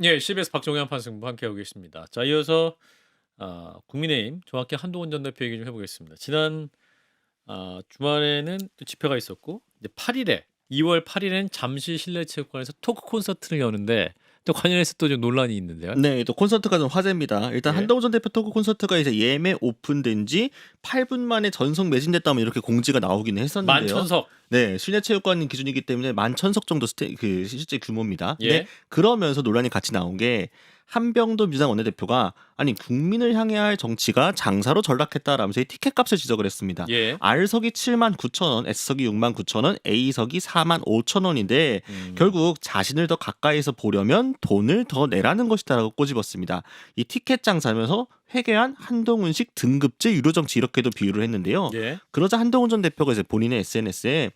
예, CBS 박종현 판승부 함께하고 계십니다. 자, 이어서 국민의힘 정확히 한동훈 전 대표 얘기 좀 해보겠습니다. 지난 주말에는 또 집회가 있었고 이제 8일에 2월 8일엔 잠실 실내체육관에서 토크 콘서트를 여는데 또 관련해서 또 좀 논란이 있는데요. 네. 또 콘서트가 좀 화제입니다. 일단 예. 한동훈 전 대표 토크 콘서트가 이제 예매 오픈된 지 8분 만에 전석 매진됐다면 이렇게 공지가 나오기는 했었는데요. 만천석. 네. 실내체육관 기준이기 때문에 11,000석 정도 실제 규모입니다. 근데 예. 그러면서 논란이 같이 나온 게 한병도 민주당 원내대표가 아니 국민을 향해야 할 정치가 장사로 전락했다라면서 이 티켓값을 지적을 했습니다. 예. R석이 79,000원, S석이 69,000원, A석이 45,000원인데 음. 결국 자신을 더 가까이서 보려면 돈을 더 내라는 것이다라고 꼬집었습니다. 이 티켓 장사면서 회개한 한동훈식 등급제 유료 정치 이렇게도 비유를 했는데요. 예. 그러자 한동훈 전 대표가 이제 본인의 SNS에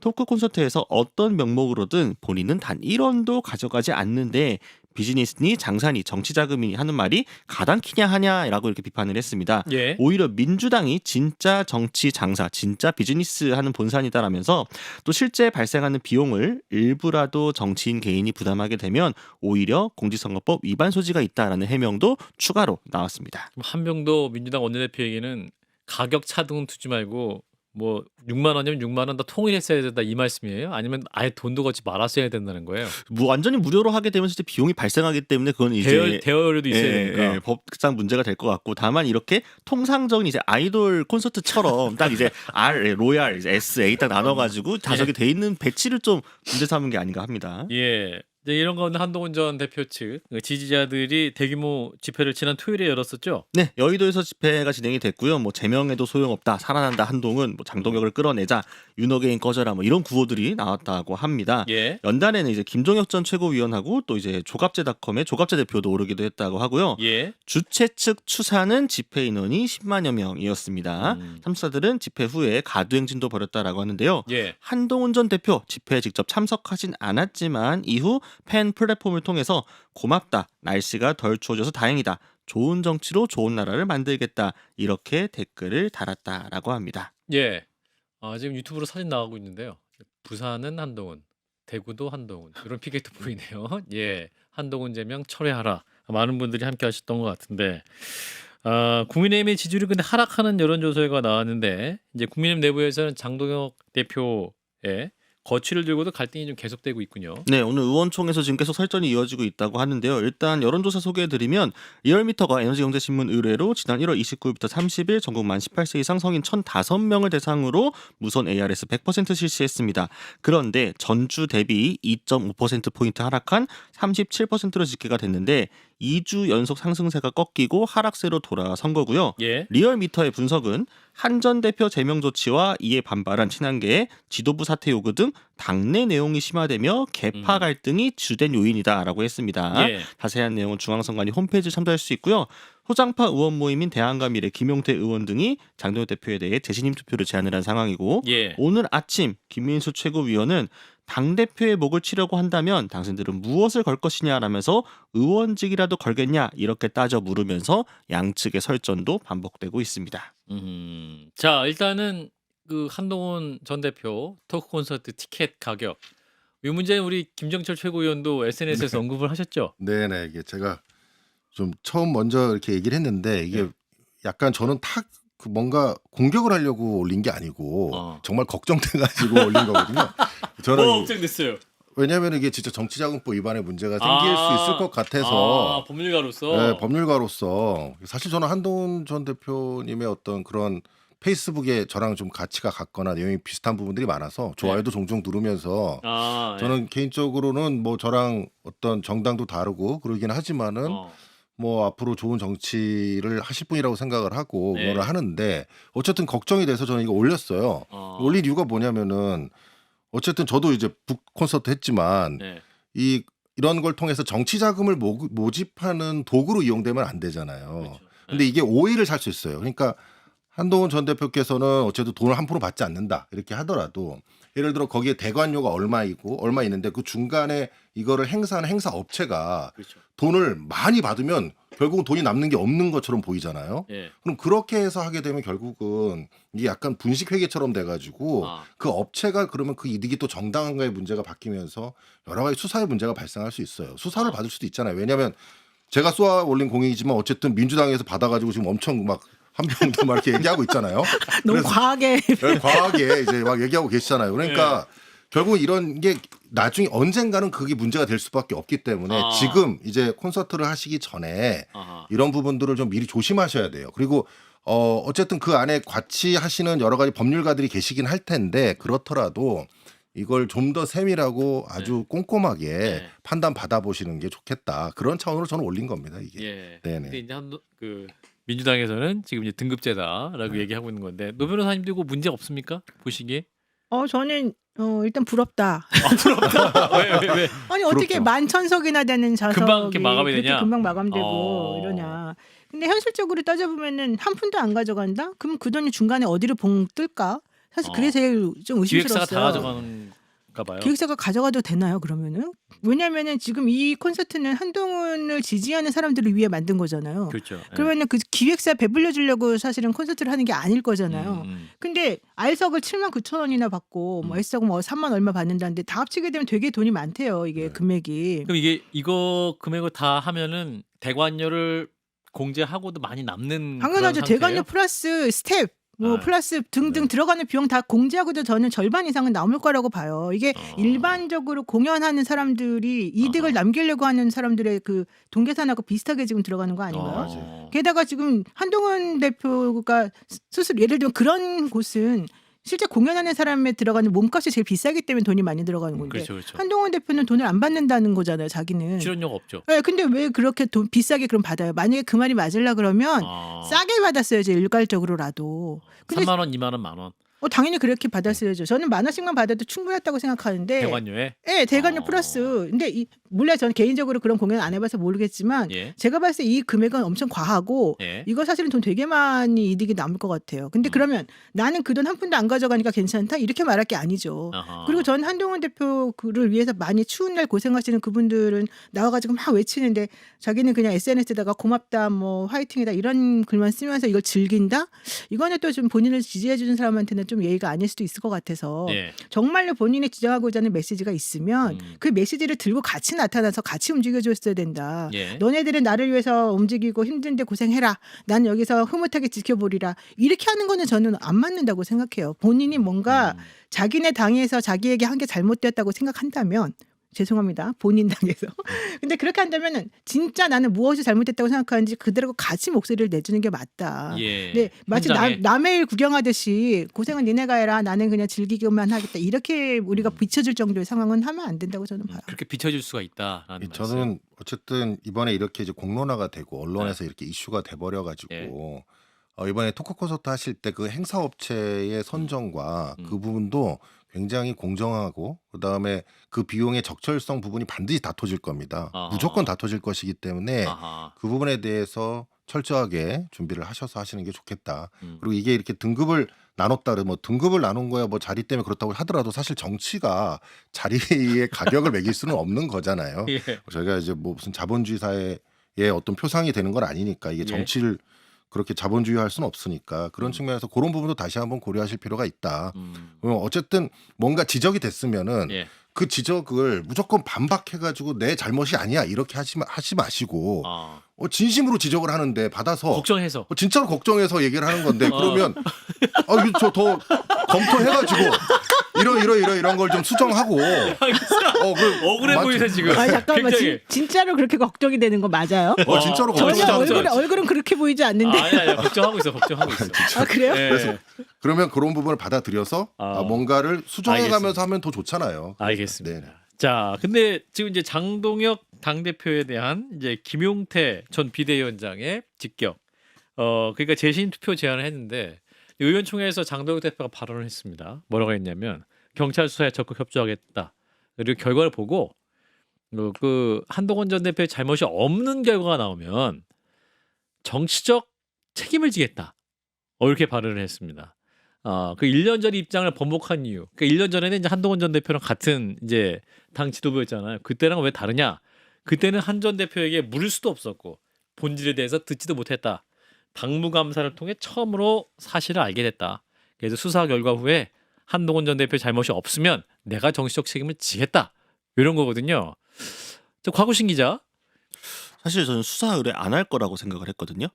토크 콘서트에서 어떤 명목으로든 본인은 단 1원도 가져가지 않는데 비즈니스니 장사니 정치 자금이니 하는 말이 가당키냐 하냐라고 이렇게 비판을 했습니다. 예. 오히려 민주당이 진짜 정치 장사, 진짜 비즈니스 하는 본산이다라면서 또 실제 발생하는 비용을 일부라도 정치인 개인이 부담하게 되면 오히려 공직선거법 위반 소지가 있다라는 해명도 추가로 나왔습니다. 그럼 한병도 민주당 원내대표에게는 가격 차등 두지 말고 뭐 6만 원이면 6만 원 다 통일했어야 된다 이 말씀이에요? 아니면 아예 돈도 걷지 말았어야 된다는 거예요? 완전히 무료로 하게 되면 진짜 비용이 발생하기 때문에 그건 대여 이제 대여료도 있어야 되니까. 법상 문제가 될 것 같고 다만 이렇게 통상적인 이제 아이돌 콘서트처럼 딱 이제 R, 로얄, S, A 딱 나눠가지고 좌석이 돼 있는 배치를 좀 문제 삼은 게 아닌가 합니다. 예. 이제 이런 가운데 한동훈 전 대표 측 지지자들이 대규모 집회를 지난 토요일에 열었었죠? 네, 여의도에서 집회가 진행이 됐고요. 뭐 제명해도 소용없다, 살아난다 한동훈, 뭐 장동혁을 끌어내자, 윤호개인 꺼져라, 뭐 이런 구호들이 나왔다고 합니다. 예. 연단에는 이제 김종혁 전 최고위원하고 또 이제 조갑제닷컴의 조갑제 대표도 오르기도 했다고 하고요. 예. 주최 측 추사는 집회 인원이 10만여 명이었습니다. 음. 참사들은 집회 후에 가두행진도 벌였다라고 하는데요. 예. 한동훈 전 대표 집회에 직접 참석하진 않았지만 이후 팬 플랫폼을 통해서 고맙다, 날씨가 덜 추워져서 다행이다, 좋은 정치로 좋은 나라를 만들겠다 이렇게 댓글을 달았다라고 합니다. 예. 지금 유튜브로 사진 나가고 있는데요. 부산은 한동훈, 대구도 한동훈 이런 피켓도 보이네요. 예. 한동훈 제명 철회하라. 많은 분들이 함께 하셨던 것 같은데 국민의힘의 지지율이 근데 하락하는 여론조사가 나왔는데 이제 국민의힘 내부에서는 장동혁 대표의 거취를 두고도 갈등이 좀 계속되고 있군요. 네, 오늘 의원총에서 지금 계속 설전이 이어지고 있다고 하는데요. 일단 여론조사 소개해드리면 리얼미터가 에너지경제신문 의뢰로 지난 1월 29일부터 30일 전국 만 18세 이상 성인 1,005명을 대상으로 무선 ARS 100% 실시했습니다. 그런데 전주 대비 2.5%포인트 하락한 37%로 집계가 됐는데 2주 연속 상승세가 꺾이고 하락세로 돌아선 거고요. 예. 리얼미터의 분석은 한 전 대표 제명 조치와 이에 반발한 친한계의 지도부 사퇴 요구 등 당내 내용이 심화되며 개파 음. 갈등이 주된 요인이다라고 했습니다. 예. 자세한 내용은 중앙선관위 홈페이지에 참조할 수 있고요. 소장파 의원 모임인 대한과 미래, 김용태 의원 등이 장동혁 대표에 대해 재신임 투표를 제안을 한 상황이고 예. 오늘 아침 김민수 최고위원은 당대표의 목을 치려고 한다면 당신들은 무엇을 걸 것이냐라면서 의원직이라도 걸겠냐 이렇게 따져 물으면서 양측의 설전도 반복되고 있습니다. 자, 일단은 그 한동훈 전 대표 토크 콘서트 티켓 가격 이 문제는 우리 김정철 최고위원도 SNS에서 네. 언급을 하셨죠? 네네. 이게 제가 좀 처음 먼저 이렇게 얘기를 했는데 이게 네. 약간 저는 그 뭔가 공격을 하려고 올린 게 아니고 정말 걱정돼 가지고 올린 거거든요. 저는 걱정됐어요. 왜냐하면 이게 진짜 정치자금법 위반의 문제가 생길 수 있을 것 같아서 법률가로서. 네, 법률가로서 사실 저는 한동훈 전 대표님의 어떤 그런 페이스북에 저랑 좀 가치가 같거나 내용이 비슷한 부분들이 많아서 좋아요도 종종 누르면서 예. 저는 개인적으로는 뭐 저랑 어떤 정당도 다르고 그러긴 하지만은 뭐 앞으로 좋은 정치를 하실 분이라고 생각을 하고 네. 그거를 하는데 어쨌든 걱정이 돼서 저는 이거 올렸어요. 올린 이유가 뭐냐면은 어쨌든 저도 이제 북 콘서트 했지만 네. 이런 걸 통해서 정치 자금을 모집하는 도구로 이용되면 안 되잖아요. 그렇죠. 근데 이게 오해를 살 수 있어요. 그러니까 한동훈 전 대표께서는 어쨌든 돈을 한 푼도 받지 않는다 이렇게 하더라도 예를 들어 거기에 대관료가 얼마 있는데 그 중간에 이거를 행사하는 행사 업체가 그렇죠. 돈을 많이 받으면 결국은 돈이 남는 게 없는 것처럼 보이잖아요. 예. 그럼 그렇게 해서 하게 되면 결국은 이게 약간 분식회계처럼 돼가지고 아. 그 업체가 그러면 그 이득이 또 정당한가의 문제가 바뀌면서 여러 가지 수사의 문제가 발생할 수 있어요. 수사를 받을 수도 있잖아요. 왜냐하면 제가 쏘아 올린 공익이지만 어쨌든 민주당에서 받아가지고 지금 엄청 막 한 병도 막 이렇게 얘기하고 있잖아요. 너무 그래서 과하게 과하게 이제 막 얘기하고 계시잖아요. 그러니까 결국 이런 게 나중에 언젠가는 그게 문제가 될 수밖에 없기 때문에 아. 지금 이제 콘서트를 하시기 전에 아하. 이런 부분들을 좀 미리 조심하셔야 돼요. 그리고 어쨌든 그 안에 같이 하시는 여러 가지 법률가들이 계시긴 할 텐데 그렇더라도 이걸 좀 더 세밀하고 아주 꼼꼼하게 네. 판단 받아보시는 게 좋겠다. 그런 차원으로 저는 올린 겁니다. 이게. 예. 네네. 근데 이제 그 민주당에서는 지금 이제 등급제다라고 얘기하고 있는 건데 노 변호사님도 이거 문제 없습니까? 보시기에? 저는 일단 부럽다. 왜? 아니 어떻게 부럽죠. 만천석이나 되는 자석이 금방 이렇게 마감이 그렇게 되냐? 금방 마감되고 이러냐. 근데 현실적으로 따져보면은 한 푼도 안 가져간다? 그럼 그 돈이 중간에 어디로 봉 뜰까? 사실 그게 제일 좀 기획사가 의심스러웠어요. 다 가져가는가 봐요. 기획사가 가져가도 되나요? 그러면은 왜냐면은 지금 이 콘서트는 한동훈을 지지하는 사람들을 위해 만든 거잖아요. 그렇죠. 예. 그러면은 그 기획사 배불려 주려고 사실은 콘서트를 하는 게 아닐 거잖아요. 근데 알석을 79,000원이나 받고 뭐 S석 뭐 3만 얼마 받는다는데 다 합치게 되면 되게 돈이 많대요. 이게 네. 금액이. 그럼 이거 금액을 다 하면은 대관료를 공제하고도 많이 남는 당연하죠. 그런 대관료 상태예요? 플러스 스텝 뭐 아. 플러스 등등 네. 들어가는 비용 다 공제하고도 저는 절반 이상은 남을 거라고 봐요. 이게 어. 일반적으로 공연하는 사람들이 이득을 아하. 남기려고 하는 사람들의 그 동계산하고 비슷하게 지금 들어가는 거 아닌가요? 맞아요. 게다가 지금 한동훈 대표가 스스로 예를 들면 그런 곳은 실제 공연하는 사람에 들어가는 몸값이 제일 비싸기 때문에 돈이 많이 들어가는 건데 그렇죠, 그렇죠. 한동훈 대표는 돈을 안 받는다는 거잖아요, 자기는. 출연료가 없죠. 네, 근데 왜 그렇게 돈 비싸게 그럼 받아요? 만약에 그 말이 맞으려 그러면 싸게 받았어야죠, 일괄적으로라도. 근데 3만 원, 2만 원, 만 원. 당연히 그렇게 받았어야죠. 저는 10,000원씩만 받아도 충분했다고 생각하는데. 대관료에. 네, 대관료 어. 플러스. 근데 물론 저는 개인적으로 그런 공연 안 해봐서 모르겠지만 예. 제가 봤을 때 이 금액은 엄청 과하고 예. 이거 사실은 돈 되게 많이 이득이 남을 것 같아요. 근데 그러면 나는 그 돈 한 푼도 안 가져가니까 괜찮다? 이렇게 말할 게 아니죠. 아하. 그리고 전 한동훈 대표를 위해서 많이 추운 날 고생하시는 그분들은 나와가지고 막 외치는데 자기는 그냥 SNS에다가 고맙다, 뭐 화이팅이다 이런 글만 쓰면서 이걸 즐긴다? 이거는 또 좀 본인을 지지해주는 사람한테는 좀 예의가 아닐 수도 있을 것 같아서 예. 정말로 본인이 주장하고자 하는 메시지가 있으면 음. 그 메시지를 들고 같이 나타나서 같이 움직여줬어야 된다. 예. 너네들은 나를 위해서 움직이고 힘든데 고생해라. 난 여기서 흐뭇하게 지켜보리라. 이렇게 하는 거는 저는 안 맞는다고 생각해요. 본인이 뭔가 자기네 당에서 자기에게 한 게 잘못되었다고 생각한다면 죄송합니다. 본인 당에서. 근데 그렇게 한다면 진짜 나는 무엇이 잘못됐다고 생각하는지 그대로 같이 목소리를 내주는 게 맞다. 예. 네, 마치 현장에. 남의 일 구경하듯이 고생은 니네가 해라. 나는 그냥 즐기기만 하겠다. 이렇게 우리가 비춰줄 정도의 상황은 하면 안 된다고 저는 봐요. 그렇게 비춰줄 수가 있다라는 말씀. 저는 어쨌든 이번에 이렇게 이제 공론화가 되고 언론에서 네. 이렇게 이슈가 돼버려 가지고 예. 이번에 토크 콘서트 하실 때 그 행사 업체의 선정과 그 부분도 굉장히 공정하고 그다음에 그 비용의 적절성 부분이 반드시 다퉈질 겁니다. 아하. 무조건 다퉈질 것이기 때문에 아하. 그 부분에 대해서 철저하게 준비를 하셔서 하시는 게 좋겠다. 음. 그리고 이게 이렇게 등급을 나눴다 뭐 등급을 나눈 거야 뭐 자리 때문에 그렇다고 하더라도 사실 정치가 자리의 가격을 매길 수는 없는 거잖아요. 예. 저희가 이제 뭐 무슨 자본주의 사회의 어떤 표상이 되는 건 아니니까 이게 예. 정치를 그렇게 자본주의할 수는 없으니까 그런 측면에서 그런 부분도 다시 한번 고려하실 필요가 있다. 그럼 어쨌든 뭔가 지적이 됐으면은 예. 그 지적을 무조건 반박해가지고 내 잘못이 아니야 이렇게 하시 마시고 아. 진심으로 지적을 하는데 받아서 걱정해서. 진짜로 걱정해서 얘기를 하는 건데 그러면 이거 저 더 검토해가지고 이런 걸 좀 수정하고 억울해 보이세요 지금. 아 잠깐만 굉장히. 진짜로 그렇게 걱정이 되는 거 맞아요? 진짜로 전혀 걱정하죠. 얼굴은 그렇게 보이지 않는데. 아니 걱정하고 있어. 걱정하고 있어. 아 그래요? 예. 그러면 그런 부분을 받아들여서 뭔가를 수정해가면서 하면 더 좋잖아요. 알겠습니다. 네. 자, 근데 지금 이제 장동혁 당대표에 대한 이제 김용태 전 비대위원장의 직격. 그러니까 재심 투표 제안을 했는데 의원총회에서 장동혁 대표가 발언을 했습니다. 뭐라고 했냐면 경찰 수사에 적극 협조하겠다. 그리고 결과를 보고 그 한동훈 전 대표의 잘못이 없는 결과가 나오면 정치적 책임을 지겠다. 이렇게 발언을 했습니다. 그 1년 전 입장을 번복한 이유. 그 1년 전에는 이제 한동훈 전 대표랑 같은 이제 당 지도부였잖아요. 그때랑 왜 다르냐? 그때는 한 전 대표에게 물을 수도 없었고 본질에 대해서 듣지도 못했다. 당무감사를 통해 처음으로 사실을 알게 됐다. 그래서 수사 결과 후에 한동훈 전 대표의 잘못이 없으면 내가 정치적 책임을 지겠다. 이런 거거든요. 저 곽우신 기자. 사실 저는 수사 의뢰 안 할 거라고 생각을 했거든요.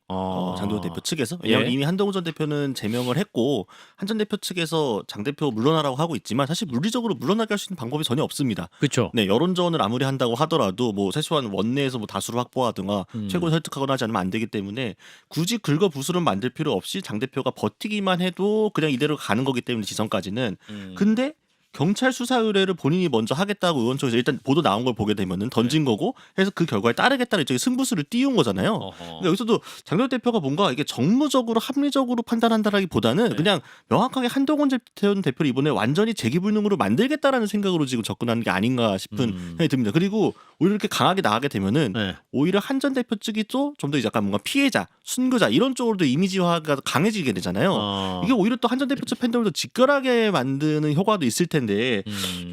장동훈 대표 측에서. 왜냐하면 예. 이미 한동훈 전 대표는 제명을 했고 한 전 대표 측에서 장 대표 물러나라고 하고 있지만 사실 물리적으로 물러나게 할 수 있는 방법이 전혀 없습니다. 그렇죠. 네, 여론전을 아무리 한다고 하더라도 뭐 최소한 원내에서 뭐 다수를 확보하든가 최고 설득하거나 하지 않으면 안 되기 때문에 굳이 긁어부스럼 만들 필요 없이 장 대표가 버티기만 해도 그냥 이대로 가는 거기 때문에 지선까지는. 근데 경찰 수사 의뢰를 본인이 먼저 하겠다고 의원 쪽에서 일단 보도 나온 걸 보게 되면은 던진 거고 해서 그 결과에 따르겠다는 쪽에 승부수를 띄운 거잖아요. 그러니까 여기서도 장동훈 대표가 뭔가 이게 정무적으로 합리적으로 판단한다라기보다는 네. 그냥 명확하게 한동훈 전 대표를 이번에 완전히 재기불능으로 만들겠다라는 생각으로 지금 접근하는 게 아닌가 싶은 생각이 듭니다. 그리고 오히려 이렇게 강하게 나가게 되면은 네. 오히려 한 전 대표 측이 또 좀 더 약간 뭔가 피해자, 순교자 이런 쪽으로도 이미지화가 강해지게 되잖아요. 이게 오히려 또 한 전 대표 측 팬들도 직결하게 만드는 효과도 있을 텐데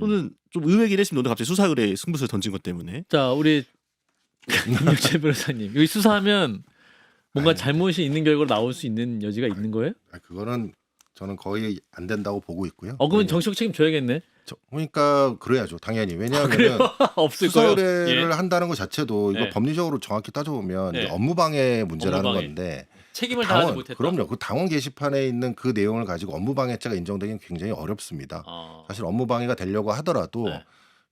저는 좀 의외긴 했습니다. 오늘 갑자기 수사 의뢰 승부수를 던진 것 때문에. 자, 우리 김영철 변호사님. 여기 수사하면 뭔가 잘못이 있는 결과로 나올 수 있는 여지가 있는 거예요? 그거는 저는 거의 안 된다고 보고 있고요. 그러면 정치적 책임 져야겠네. 그러니까 그래야죠, 당연히. 왜냐하면 없을 수사 거예요. 의뢰를 예. 한다는 것 자체도 이거 예. 법리적으로 정확히 따져보면 예. 이제 업무방해 문제라는 업무방해. 건데 책임을 다하지 못했다. 그럼요. 그 당원 게시판에 있는 그 내용을 가지고 업무방해죄가 인정되기는 굉장히 어렵습니다. 사실 업무방해가 되려고 하더라도 네.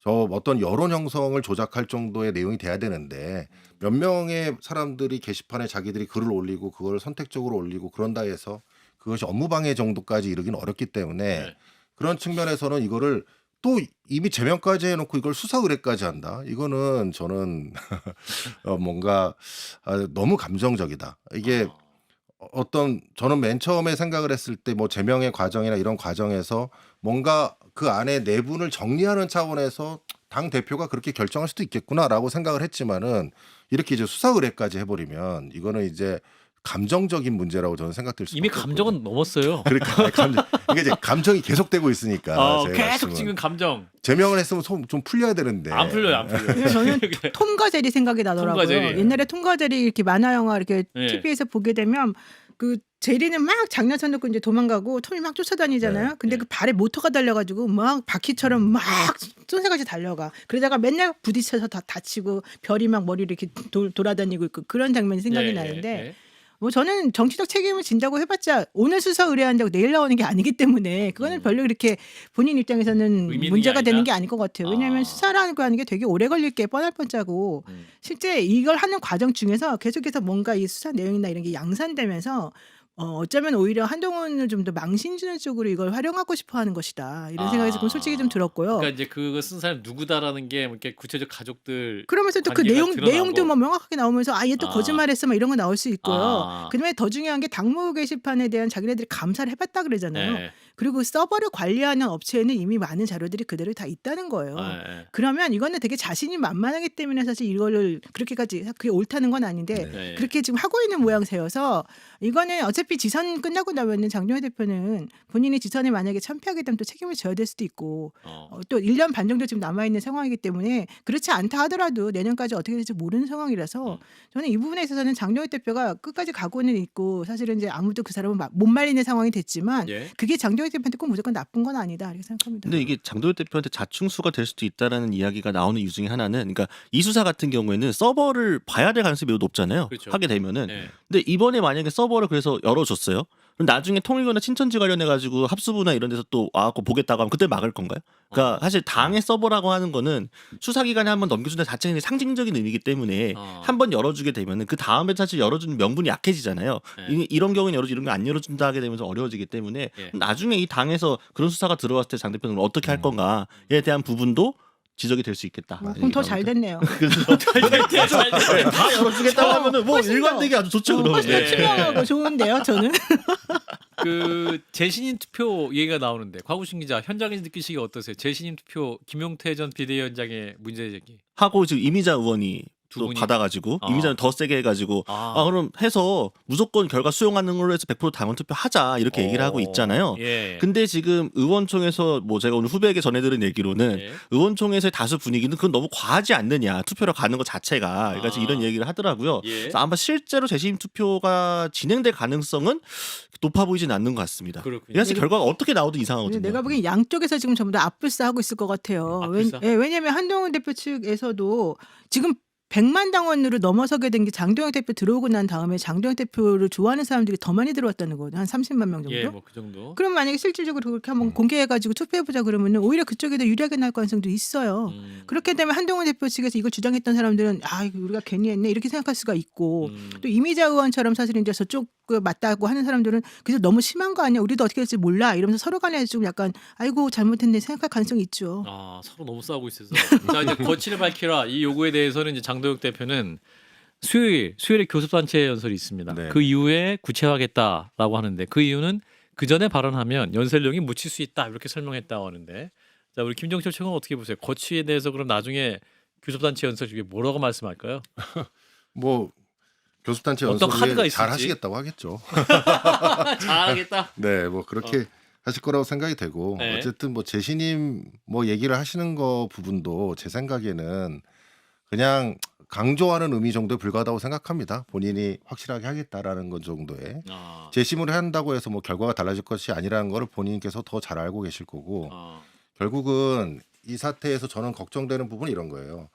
저 어떤 여론 형성을 조작할 정도의 내용이 돼야 되는데 몇 명의 사람들이 게시판에 자기들이 글을 올리고 그걸 선택적으로 올리고 그런다 해서 그것이 업무방해 정도까지 이르기는 어렵기 때문에 네. 그런 측면에서는 이거를 또 이미 제명까지 해놓고 이걸 수사 의뢰까지 한다. 이거는 저는 뭔가 너무 감정적이다. 이게 어떤 저는 맨 처음에 생각을 했을 때 뭐 제명의 과정이나 이런 과정에서 뭔가 그 안에 내분을 정리하는 차원에서 당 대표가 그렇게 결정할 수도 있겠구나라고 생각을 했지만은 이렇게 이제 수사 의뢰까지 해버리면 이거는 이제 감정적인 문제라고 저는 생각될 수 이미 감정은 넘었어요. 그러니까 이게 이제 감정이 계속되고 있으니까 제가 계속 말씀은 지금 감정 제명을 했으면 좀 풀려야 되는데 안 풀려요, 안 풀려요. 그래서 저는 톰과 제리 생각이 나더라고요. 톰과 제리. 옛날에 톰과 제리 이렇게 만화 영화 이렇게 네. TV에서 보게 되면 그 제리는 막 장난쳐 놓고 이제 도망가고 톰이 막 쫓아다니잖아요. 네. 근데 네. 그 발에 모터가 달려가지고 막 바퀴처럼 막 쏜새같이 달려가. 그러다가 맨날 부딪혀서 다 다치고 별이 막 머리를 이렇게 돌아다니고 있고 그런 장면이 생각이 예, 나는데 예. 뭐 저는 정치적 책임을 진다고 해봤자 오늘 수사 의뢰한다고 내일 나오는 게 아니기 때문에 그거는 별로 그렇게 본인 입장에서는 의미 있는 문제가 게 되는 아니다? 게 아닐 것 같아요. 왜냐하면 아. 수사라는 거 하는 게 되게 오래 걸릴 게 뻔할 뻔짜고 실제 이걸 하는 과정 중에서 계속해서 뭔가 이 수사 내용이나 이런 게 양산되면서 어쩌면 오히려 한동훈을 좀 더 망신 주는 쪽으로 이걸 활용하고 싶어 하는 것이다. 이런 생각이 조금 솔직히 좀 들었고요. 그러니까 이제 그거 쓴 사람 누구다라는 게 이렇게 구체적 가족들 그러면서 또 그 관계가 드러나고. 내용도 뭐 명확하게 나오면서 얘 또 아. 거짓말했어 막 이런 거 나올 수 있고요. 아. 그다음에 더 중요한 게 당무 게시판에 대한 자기네들이 감사를 해봤다 그러잖아요. 네. 그리고 서버를 관리하는 업체에는 이미 많은 자료들이 그대로 다 있다는 거예요. 네. 그러면 이거는 되게 자신이 만만하기 때문에 사실 이거를 그렇게까지 그게 옳다는 건 아닌데 네. 그렇게 지금 하고 있는 모양새여서 이거는 어차피 지선 끝나고 나면은 장동현 대표는 본인이 지선에 만약에 참패하게 되면 또 책임을 져야 될 수도 있고 또 1년 반 정도 지금 남아있는 상황이기 때문에 그렇지 않다 하더라도 내년까지 어떻게 될지 모르는 상황이라서 저는 이 부분에 있어서는 장동현 대표가 끝까지 각오는 있고 사실은 이제 아무도 그 사람을 못 말리는 상황이 됐지만 예. 그게 장동현 대표한테 꼭 무조건 나쁜 건 아니다 이렇게 생각합니다. 근데 이게 장동현 대표한테 자충수가 될 수도 있다라는 이야기가 나오는 이유 중에 하나는 그러니까 이 수사 같은 경우에는 서버를 봐야 될 가능성이 매우 높잖아요. 그렇죠. 하게 되면은. 네. 근데 이번에 만약에 서버를 그래서 열어줬어요. 그럼 나중에 통일교나 친천지 관련해가지고 합수부나 이런 데서 또 와갖고 보겠다고 하면 그때 막을 건가요? 그러니까 사실 당의 서버라고 하는 거는 수사기간에 한번 넘겨준다 자체는 상징적인 의미이기 때문에 한번 열어주게 되면은 그 다음에 사실 열어주는 명분이 약해지잖아요. 네. 이런 경우는 열어주 이런 거 안 열어준다 하게 되면서 어려워지기 때문에 예. 나중에 이 당에서 그런 수사가 들어왔을 때 장 대표는 어떻게 할 건가에 대한 부분도 지적이 될 수 있겠다. 그럼 더 잘 됐네요. 다 열어주겠다고 하면은 뭐 훨씬 더. 일관되게 아주 좋죠. 그러면. 훨씬 더 예. 투명하고 좋은데요, 저는. 그 재신임 투표 얘기가 나오는데 곽우신 기자 현장에서 느끼시기 어떠세요? 재신임 투표 김용태 전 비대위원장의 문제 제기. 하고 지금 이미자 의원이 두 또 분이 받아가지고 아. 이미자는 더 세게 해가지고 그럼 해서 무조건 결과 수용하는 걸로 해서 100% 당원 투표 하자 이렇게 얘기를 하고 있잖아요. 예. 근데 지금 의원총에서 뭐 제가 오늘 후배에게 전해들은 얘기로는 예. 의원총에서의 다수 분위기는 그건 너무 과하지 않느냐 투표로 가는 것 자체가 그러니까 지금 이런 얘기를 하더라고요. 예. 그래서 아마 실제로 재심 투표가 진행될 가능성은 높아 보이진 않는 것 같습니다. 그렇군요. 그래서 결과가 어떻게 나오든 이상하거든요. 내가 보기엔 양쪽에서 지금 전부 다 앞불싸하고 있을 것 같아요. 앞불싸? 왜냐하면 한동훈 대표 측에서도 지금 100만 당원으로 넘어서게 된 게 장동혁 대표 들어오고 난 다음에 장동혁 대표를 좋아하는 사람들이 더 많이 들어왔다는 거거든요. 한 30만 명 정도. 예, 뭐 그 정도. 그럼 만약에 실질적으로 그렇게 한번 공개해가지고 투표해보자 그러면은 오히려 그쪽에 더 유리하게 나올 가능성도 있어요. 그렇게 되면 한동훈 대표 측에서 이걸 주장했던 사람들은 아 이거 우리가 괜히 했네 이렇게 생각할 수가 있고 또 이미자 의원처럼 사실 이제 저쪽 그 맞다고 하는 사람들은 그래서 너무 심한 거 아니야 우리도 어떻게 될지 몰라 이러면서 서로 간에 좀 약간 아이고 잘못했네 생각할 가능성이 있죠. 아 서로 너무 싸우고 있어서 자 이제 거취를 밝히라 이 요구에 대해서는 이제 장도혁 대표는 수요일에 교섭단체 연설이 있습니다. 네. 그 이후에 구체화하겠다라고 하는데 그 이유는 그 전에 발언하면 연설령이 묻힐 수 있다 이렇게 설명했다고 하는데 자 우리 김정철 최고는 어떻게 보세요? 거취에 대해서 그럼 나중에 교섭단체 연설 중에 뭐라고 말씀할까요? 뭐 교섭단체 어떤 카드가 연설을 있을지. 잘 하시겠다고 하겠죠. 잘하겠다. 네, 뭐 그렇게 하실 거라고 생각이 되고 네. 어쨌든 뭐 제시님 뭐 얘기를 하시는 거 부분도 제 생각에는 그냥 강조하는 의미 정도에 불과하다고 생각합니다. 본인이 확실하게 하겠다라는 것 정도에 아, 재심을 한다고 해서 뭐 결과가 달라질 것이 아니라는 걸 본인께서 더 잘 알고 계실 거고 결국은 이 사태에서 저는 걱정되는 부분이 이런 거예요.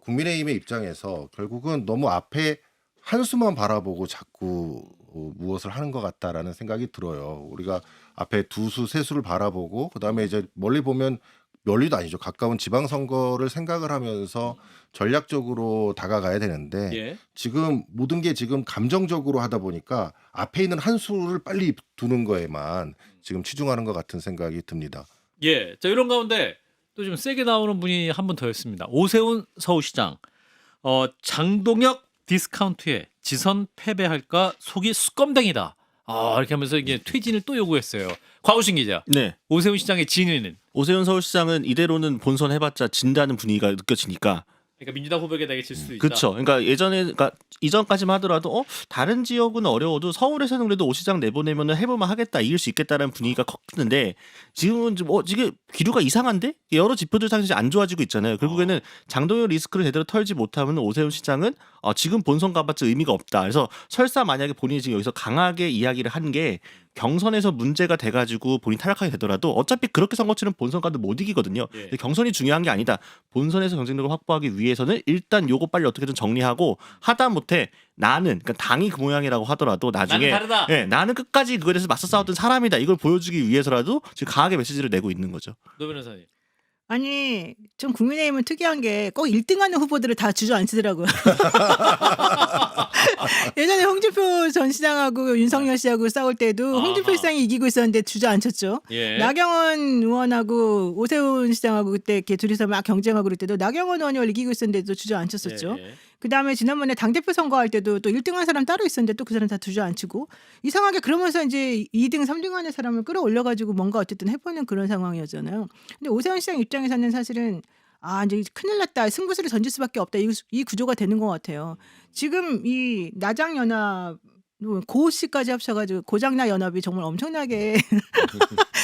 국민의힘의 입장에서 결국은 너무 앞에 한 수만 바라보고 자꾸 무엇을 하는 것 같다라는 생각이 들어요. 우리가 앞에 두 수, 세 수를 바라보고 그다음에 이제 멀리 보면 멀리도 아니죠. 가까운 지방선거를 생각을 하면서 전략적으로 다가가야 되는데 예. 지금 모든 게 지금 감정적으로 하다 보니까 앞에 있는 한 수를 빨리 두는 거에만 지금 치중하는 것 같은 생각이 듭니다. 예. 자 이런 가운데 또 좀 세게 나오는 분이 한 분 더였습니다. 오세훈 서울시장. 장동혁 디스카운트에 지선 패배할까 속이 수검댕이다. 이렇게 하면서 이게 퇴진을 또 요구했어요. 곽우신 기자. 네. 오세훈 시장의 진위는 오세훈 서울시장은 이대로는 본선 해봤자 진다는 분위기가 느껴지니까 그러니까 민주당 후보에게 질 수도 있다. 그렇죠. 그러니까 예전에 그러니까 이전까지만 하더라도 다른 지역은 어려워도 서울에서는 그래도 오 시장 내보내면은 해볼만 하겠다 이길 수 있겠다라는 분위기가 컸는데 지금은 좀 지금 기류가 이상한데 여러 지표들 상에서 안 좋아지고 있잖아요. 결국에는 장동혁 리스크를 제대로 털지 못하면 오세훈 시장은 지금 본선 가봤자 의미가 없다. 그래서 설사 만약에 본인이 지금 여기서 강하게 이야기를 한 게 경선에서 문제가 돼가지고 본인 탈락하게 되더라도 어차피 그렇게 선거 치는 본선 가도 못 이기거든요. 예. 근데 경선이 중요한 게 아니다. 본선에서 경쟁력을 확보하기 위해서는 일단 요거 빨리 어떻게든 정리하고 하다못해 나는 그러니까 당이 그 모양이라고 하더라도 나중에 나는 다르다. 예, 나는 끝까지 그거에 대해서 맞서 싸웠던 사람이다. 이걸 보여주기 위해서라도 지금 강하게 메시지를 내고 있는 거죠. 노 변호사님. 아니 좀 국민의힘은 특이한 게 꼭 1등하는 후보들을 다 주저앉히더라고요. 예전에 홍준표 전 시장하고 윤석열 씨하고 싸울 때도 홍준표 아하. 시장이 이기고 있었는데 주저앉혔죠. 예. 나경원 의원하고 오세훈 시장하고 그때 이렇게 둘이서 막 경쟁하고 그럴 때도 나경원 의원이 원래 이기고 있었는데도 주저앉혔었죠. 예. 그다음에 지난번에 당대표 선거할 때도 또 1등한 사람 따로 있었는데 또 그 사람 다 주저앉히고 이상하게 그러면서 이제 2등, 3등 하는 사람을 끌어올려가지고 뭔가 어쨌든 해보는 그런 상황이었잖아요. 근데 오세훈 시장 입장에서는 사실은 이제 큰일 났다. 승부수를 던질 수밖에 없다. 이 구조가 되는 것 같아요. 지금 이 나장연합 고씨까지 합쳐가지고 고장나 연합이 정말 엄청나게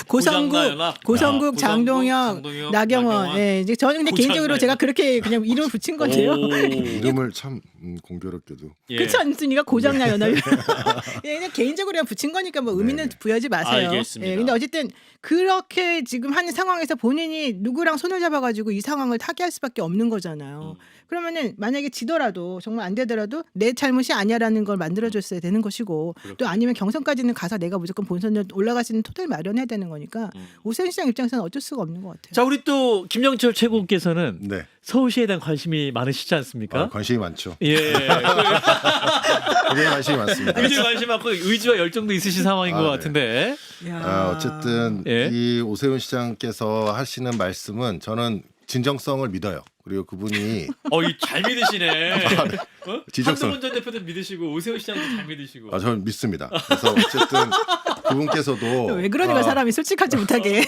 고성국, 장동혁, 나경원. 예, 이제 저는 근데 고장나 개인적으로 연합. 제가 그렇게 그냥 이름을 붙인 건데요. 이름을 참 공교롭게도 예. 그렇지 않습니까? 고장나 연합이. 예, 그냥 개인적으로 그냥 붙인 거니까 뭐 의미는 네. 부여하지 마세요. 알겠습니다. 예, 근데 어쨌든 그렇게 지금 하는 상황에서 본인이 누구랑 손을 잡아가지고 이 상황을 타개할 수밖에 없는 거잖아요. 그러면은 만약에 지더라도 정말 안 되더라도 내 잘못이 아니야라는 걸 만들어줬어야 되는 것이고 또 아니면 경선까지는 가서 내가 무조건 본선에 올라갈 수 있는 토대를 마련해야 되는 거니까 오세훈 시장 입장에서는 어쩔 수가 없는 것 같아요. 자 우리 또 김영철 최고께서는 네. 서울시에 대한 관심이 많으시지 않습니까? 관심이 많죠. 예. 굉장히 관심이 많습니다. 굉장히 관심 많고 의지와 열정도 있으신 상황인 것 네. 같은데. 어쨌든 예. 이 오세훈 시장께서 하시는 말씀은 저는 진정성을 믿어요. 그리고 그분이 잘 믿으시네. 지적성. 한동훈 전 대표도 믿으시고 오세훈 시장도 잘 믿으시고. 저는 믿습니다. 그래서 어쨌든 그분께서도 왜 그러니까 사람이 솔직하지 못하게.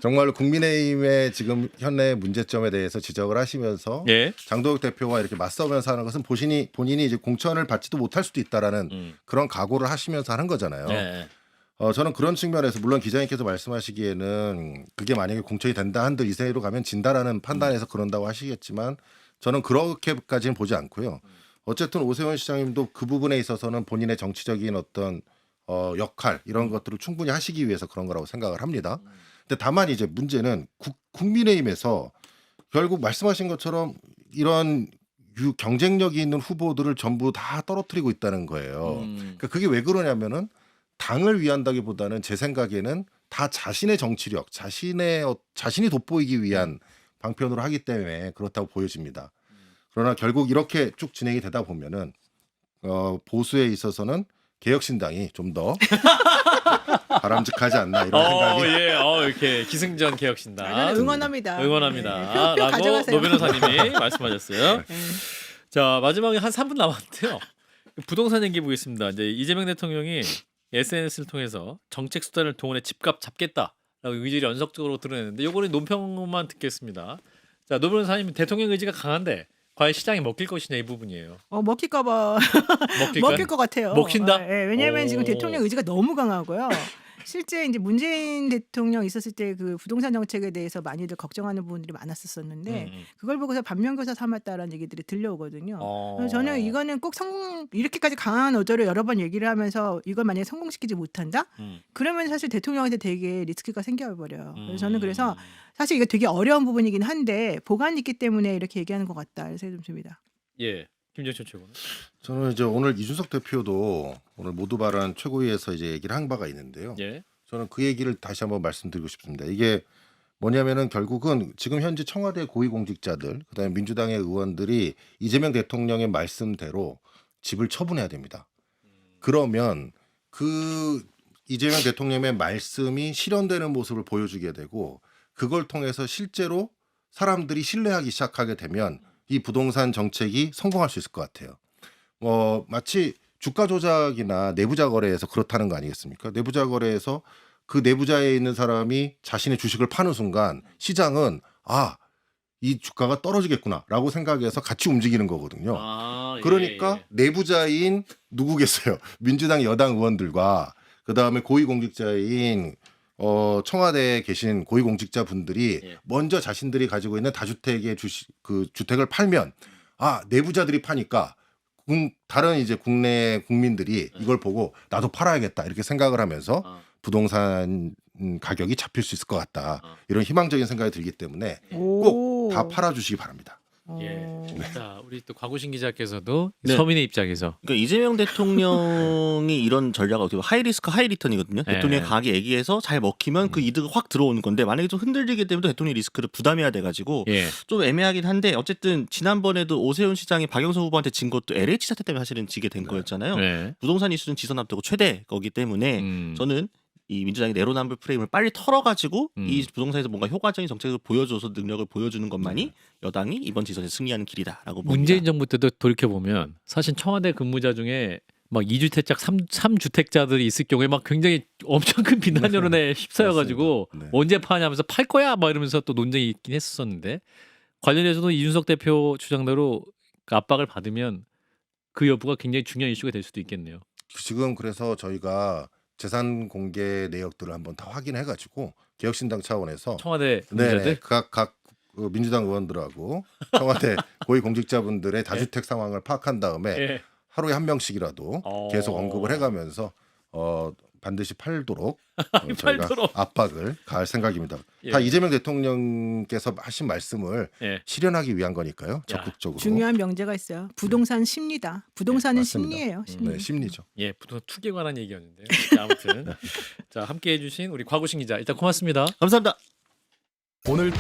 정말로 국민의힘의 지금 현재 문제점에 대해서 지적을 하시면서 예. 장도혁 대표와 이렇게 맞서면서 하는 것은 본인이 이제 공천을 받지도 못할 수도 있다라는 그런 각오를 하시면서 하는 거잖아요. 예. 저는 그런 측면에서 물론 기자님께서 말씀하시기에는 그게 만약에 공천이 된다 한들 이세로 가면 진다라는 판단에서 그런다고 하시겠지만 저는 그렇게까지는 보지 않고요. 어쨌든 오세훈 시장님도 그 부분에 있어서는 본인의 정치적인 어떤 역할 이런 것들을 충분히 하시기 위해서 그런 거라고 생각을 합니다. 근데 다만 이제 문제는 국민의힘에서 결국 말씀하신 것처럼 이런 경쟁력이 있는 후보들을 전부 다 떨어뜨리고 있다는 거예요. 그러니까 그게 왜 그러냐면은 당을 위한다기보다는 제 생각에는 다 자신의 정치력, 자신이 돋보이기 위한 방편으로 하기 때문에 그렇다고 보여집니다. 그러나 결국 이렇게 쭉 진행이 되다 보면은 보수에 있어서는 개혁신당이 좀 더 바람직하지 않나 이런 생각이. 예. 이렇게 기승전 개혁신당. 저는 응원합니다. 응원합니다. 네, 표 라고 가져가세요. 노 변호사님이 말씀하셨어요. 네. 자, 마지막에 한 3분 남았는데요. 부동산 얘기 보겠습니다. 이제 이재명 대통령이 SNS를 통해서 정책 수단을 동원해 집값 잡겠다라고 의지를 연속적으로 드러냈는데 요거는 논평만 듣겠습니다. 자, 노 변호사님 대통령 의지가 강한데 과연 시장이 먹힐 것이냐 이 부분이에요. 먹힐까봐 먹힐까? 먹힐 것 같아요. 먹힌다? 왜냐하면 오. 지금 대통령 의지가 너무 강하고요. 실제 이제 문재인 대통령 있었을 때 그 부동산 정책에 대해서 많이들 걱정하는 부분들이 많았었는데 그걸 보고서 반면교사 삼았다라는 얘기들이 들려오거든요. 그래서 저는 이거는 꼭 이렇게까지 강한 어조로 여러 번 얘기를 하면서 이걸 만약에 성공시키지 못한다? 그러면 사실 대통령한테 되게 리스크가 생겨버려요. 그래서 저는 그래서 사실 이게 되게 어려운 부분이긴 한데 보관이 있기 때문에 이렇게 얘기하는 것 같다. 이런 생각이 좀 듭니다. 예. 김정철 최고는. 저는 이제 오늘 이준석 대표도 오늘 모두 발언 최고위에서 이제 얘기를 한 바가 있는데요. 예. 저는 그 얘기를 다시 한번 말씀드리고 싶습니다. 이게 뭐냐면은 결국은 지금 현재 청와대 고위공직자들 그다음에 민주당의 의원들이 이재명 대통령의 말씀대로 집을 처분해야 됩니다. 그러면 그 이재명 대통령의 말씀이 실현되는 모습을 보여주게 되고 그걸 통해서 실제로 사람들이 신뢰하기 시작하게 되면 이 부동산 정책이 성공할 수 있을 것 같아요. 마치 주가 조작이나 내부자 거래에서 그렇다는 거 아니겠습니까? 내부자 거래에서 그 내부자에 있는 사람이 자신의 주식을 파는 순간 시장은 이 주가가 떨어지겠구나라고 생각해서 같이 움직이는 거거든요. 그러니까 내부자인 누구겠어요? 민주당 여당 의원들과 그다음에 고위공직자인 청와대에 계신 고위공직자분들이 먼저 자신들이 가지고 있는 다주택의 주택을 팔면 내부자들이 파니까 다른 이제 국내 국민들이 이걸 보고 나도 팔아야겠다 이렇게 생각을 하면서 부동산 가격이 잡힐 수 있을 것 같다 이런 희망적인 생각이 들기 때문에 꼭 다 팔아주시기 바랍니다. 예. 자, 우리 또 곽우신 기자께서도 네. 서민의 입장에서 그러니까 이재명 대통령이 이런 전략을 어떻게 보면 하이 리스크 하이 리턴이거든요. 네. 대통령이 강하게 얘기해서 잘 먹히면 그 이득이 확 들어오는 건데 만약에 좀 흔들리게 되면 대통령이 리스크를 부담해야 돼가지고 예. 좀 애매하긴 한데 어쨌든 지난번에도 오세훈 시장이 박영선 후보한테 진 것도 LH 사태 때문에 사실은 지게 된 거였잖아요. 네. 부동산 이슈는 지선 앞두고 최대 거기 때문에 저는 이 민주당이 내로남불 프레임을 빨리 털어가지고 이 부동산에서 뭔가 효과적인 정책을 보여줘서 능력을 보여주는 것만이 여당이 이번 지선에 승리하는 길이다라고 봅니다. 문재인 정부 때도 돌이켜 보면 사실 청와대 근무자 중에 막 2주택자, 3주택자들이 있을 경우에 막 굉장히 엄청 큰 비난 여론에 휩싸여가지고 네. 언제 파냐면서 팔 거야 막 이러면서 또 논쟁이 있긴 했었는데 관련해서도 이준석 대표 주장대로 그 압박을 받으면 그 여부가 굉장히 중요한 이슈가 될 수도 있겠네요. 지금 그래서 저희가 재산 공개 내역들을 한번 다 확인해가지고 개혁신당 차원에서 청와대 근무자들 각 민주당 의원들하고 청와대 고위공직자분들의 다주택 상황을 파악한 다음에 예. 하루에 한 명씩이라도 계속 언급을 해가면서 반드시 팔도록 저희가 팔도록. 압박을 가할 생각입니다. 예. 다 이재명 대통령께서 하신 말씀을 예. 실현하기 위한 거니까요. 적극적으로. 중요한 명제가 있어요. 부동산 심리다. 부동산은 맞습니다. 심리예요. 심리. 네, 심리죠. 예, 부동산 투기에 관한 얘기였는데 아무튼 자 함께해 주신 우리 곽우신 기자 일단 고맙습니다. 감사합니다. 오늘